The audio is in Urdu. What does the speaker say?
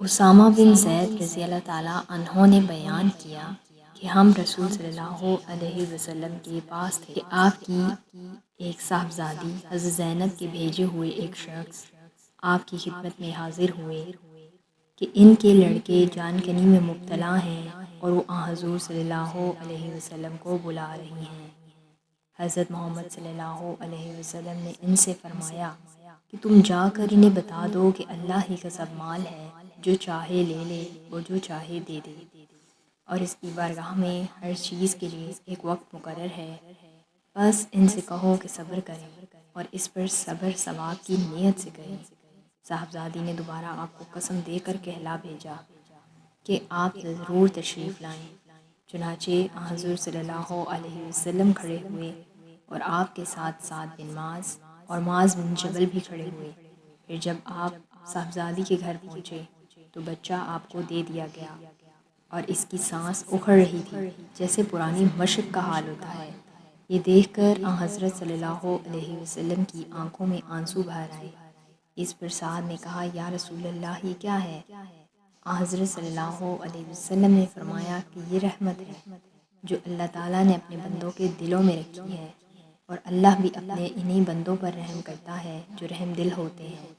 اسامہ بن زید رضی اللہ تعالیٰ عنہ نے بیان کیا کہ ہم رسول صلی اللہ علیہ وسلم کے پاس تھے کہ آپ کی ایک صاحبزادی حضرت زینب کے بھیجے ہوئے ایک شخص آپ کی خدمت میں حاضر ہوئے کہ ان کے لڑکے جان کنی میں مبتلا ہیں اور وہ حضور صلی اللہ علیہ وسلم کو بلا رہی ہیں۔ حضرت محمد صلی اللہ علیہ وسلم نے ان سے فرمایا کہ تم جا کر انہیں بتا دو کہ اللہ ہی کا سب مال ہے، جو چاہے لے لے اور جو چاہے دے دے، اور اس کی بارگاہ میں ہر چیز کے لیے ایک وقت مقرر ہے۔ بس ان سے کہو کہ صبر کریں اور اس پر صبر ثواب کی نیت سے کریں۔ صاحبزادی نے دوبارہ آپ کو قسم دے کر کہلا بھیجا کہ آپ ضرور تشریف لائیں۔ چنانچہ حضور صلی اللہ علیہ وسلم کھڑے ہوئے اور آپ کے ساتھ سعد بن معاذ اور معاذ بن جبل بھی کھڑے ہوئے۔ پھر جب آپ صاحبزادی کے گھر پہنچے تو بچہ آپ کو دے دیا گیا اور اس کی سانس اکھڑ رہی تھی جیسے پرانی مشق کا حال ہوتا ہے۔ یہ دیکھ کر حضرت صلی اللہ علیہ وسلم کی آنکھوں میں آنسو بھر آئے۔ اس پر سعد نے کہا یا رسول اللہ یہ کیا ہے؟ حضرت صلی اللہ علیہ وسلم نے فرمایا کہ یہ رحمت ہے جو اللہ تعالیٰ نے اپنے بندوں کے دلوں میں رکھی ہے، اور اللہ بھی اپنے انہی بندوں پر رحم کرتا ہے جو رحم دل ہوتے ہیں۔